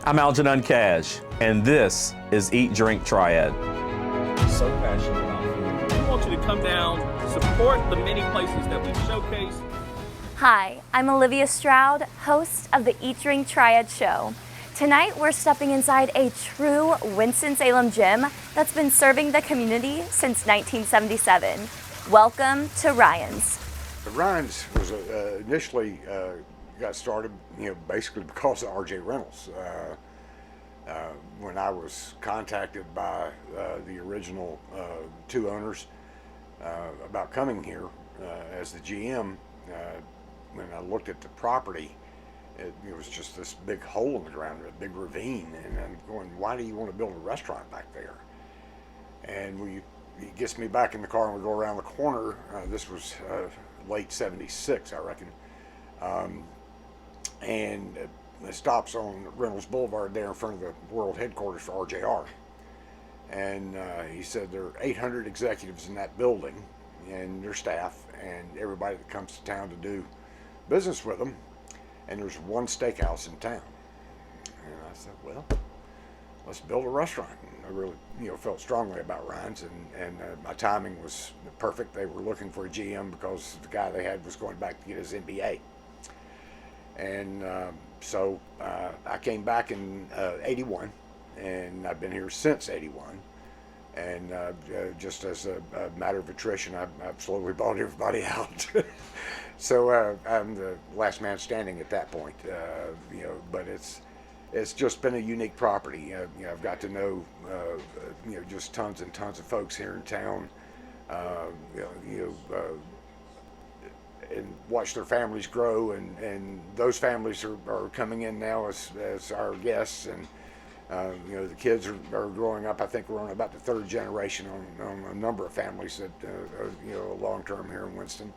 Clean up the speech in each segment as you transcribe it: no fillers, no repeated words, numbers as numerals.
I'm Algernon Cash, and this is Eat Drink Triad. So passionate about food. We want you to come down, support the many places that we showcase. Hi, I'm Olivia Stroud, host of the Eat Drink Triad show. Tonight we're stepping inside a true Winston-Salem gym that's been serving the community since 1977. Welcome to Ryan's. Ryan's was initially got started, basically because of RJ Reynolds. When I was contacted by the original two owners about coming here as the GM, when I looked at the property, it was just this big hole in the ground, a big ravine, and I'm going, why do you want to build a restaurant back there? And he gets me back in the car and we go around the corner. This was late '76, I reckon. And it stops on Reynolds Boulevard there in front of the world headquarters for RJR. And he said there are 800 executives in that building and their staff and everybody that comes to town to do business with them. And there's one steakhouse in town. And I said, well, let's build a restaurant. And I really, felt strongly about Ryan's, and my timing was perfect. They were looking for a GM because the guy they had was going back to get his MBA. And so I came back in '81, and I've been here since '81. And just as a matter of attrition, I've slowly bought everybody out. So I'm the last man standing at that point, but it's just been a unique property. I've got to know, just tons and tons of folks here in town, and watch their families grow, and those families are coming in now as our guests, and the kids are growing up. I think we're on about the third generation on a number of families that are long-term here in Winston.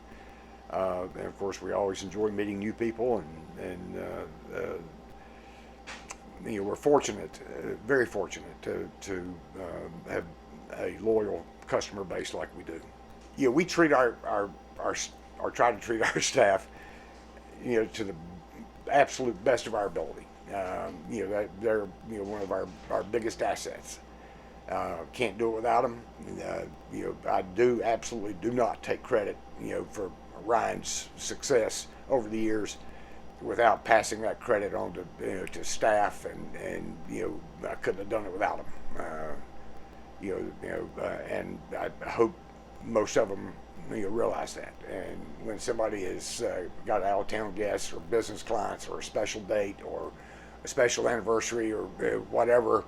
And of course, we always enjoy meeting new people, and we're fortunate, very fortunate to have a loyal customer base like we do. We treat our try to treat our staff, to the absolute best of our ability. They're one of our biggest assets. Can't do it without them. I absolutely do not take credit, for Ryan's success over the years without passing that credit on to staff, and I couldn't have done it without them. And I hope most of them realize that. And when somebody has got out of town guests or business clients or a special date or a special anniversary or whatever,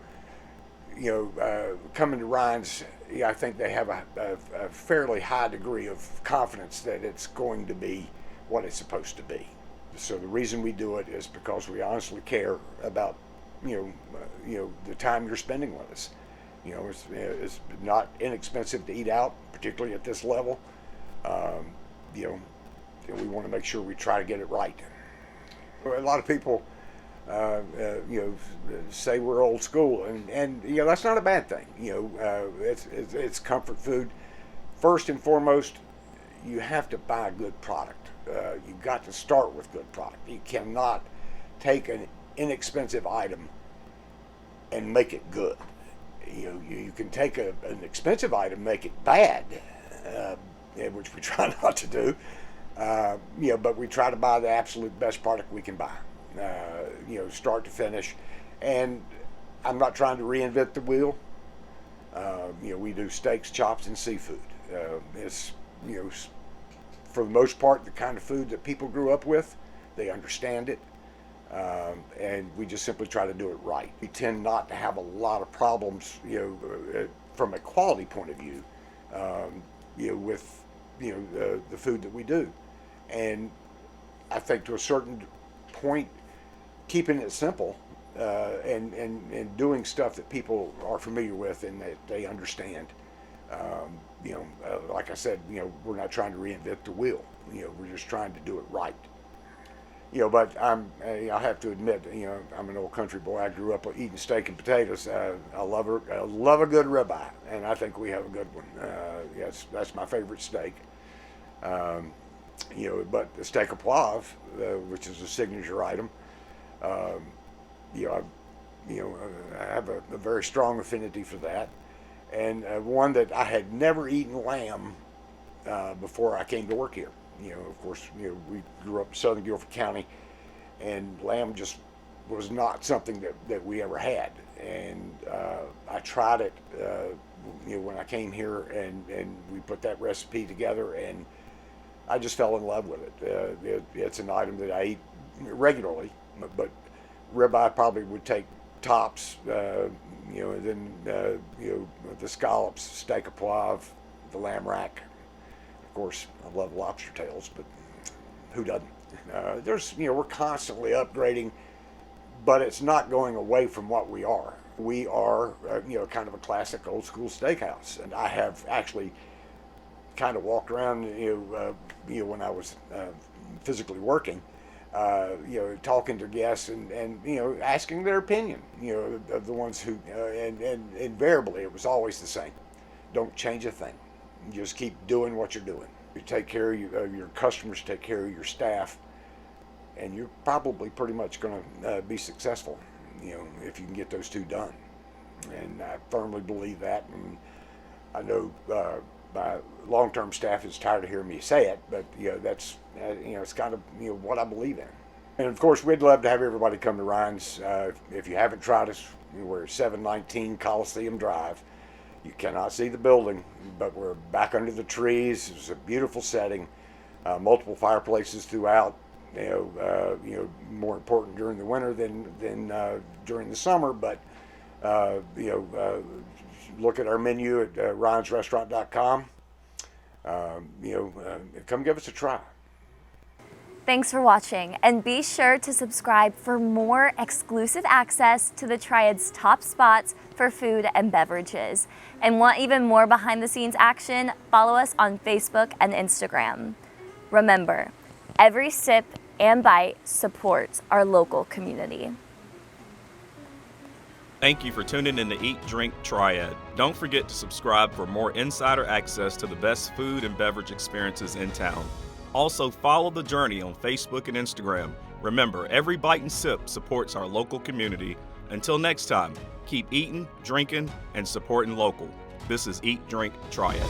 coming to Ryan's, I think they have a fairly high degree of confidence that it's going to be what it's supposed to be. So the reason we do it is because we honestly care about, the time you're spending with us. It's not inexpensive to eat out, particularly at this level. We want to make sure we try to get it right. A lot of people, say we're old school, and that's not a bad thing. It's comfort food. First and foremost, you have to buy a good product. You've got to start with good product. You cannot take an inexpensive item and make it good. You can take an expensive item and make it bad, which we try not to do. But we try to buy the absolute best product we can buy, start to finish. And I'm not trying to reinvent the wheel. We do steaks, chops, and seafood. It's, for the most part, the kind of food that people grew up with. They understand it. And we just simply try to do it right. We tend not to have a lot of problems, from a quality point of view, with, the food that we do. And I think to a certain point, keeping it simple, and doing stuff that people are familiar with and that they understand. Like I said, we're not trying to reinvent the wheel. We're just trying to do it right. But I have to admit, I'm an old country boy. I grew up eating steak and potatoes. I love a good ribeye, and I think we have a good one. Yes, that's my favorite steak. But the steak au poivre, which is a signature item, I have a very strong affinity for that, and one that I had never eaten lamb before I came to work here. Of course, we grew up in Southern Guilford County, and lamb just was not something that we ever had. And I tried it, when I came here, and we put that recipe together, and I just fell in love with it. It's an item that I eat regularly, but ribeye probably would take tops, and then the scallops, steak au poivre, the lamb rack. Of course, I love lobster tails, but who doesn't? We're constantly upgrading, but it's not going away from what we are. We are, kind of a classic old school steakhouse, and I have actually kind of walked around, when I was physically working, talking to guests and asking their opinion, of the ones who, and invariably it was always the same. Don't change a thing. Just keep doing what you're doing. You take care of your customers, take care of your staff, and you're probably pretty much going to be successful, if you can get those two done. And I firmly believe that, and I know my long-term staff is tired of hearing me say it, but that's it's kind of what I believe in. And of course, we'd love to have everybody come to Ryan's. If you haven't tried us, we're at 719 Coliseum Drive. You cannot see the building, but we're back under the trees. It's a beautiful setting, multiple fireplaces throughout. More important during the winter than during the summer. But look at our menu at ryans.restaurant.com. Come give us a try. Thanks for watching, and be sure to subscribe for more exclusive access to the Triad's top spots for food and beverages. And want even more behind the scenes action? Follow us on Facebook and Instagram. Remember, every sip and bite supports our local community. Thank you for tuning in to Eat Drink Triad. Don't forget to subscribe for more insider access to the best food and beverage experiences in town. Also, follow the journey on Facebook and Instagram. Remember, every bite and sip supports our local community. Until next time, keep eating, drinking, and supporting local. This is Eat Drink Triad.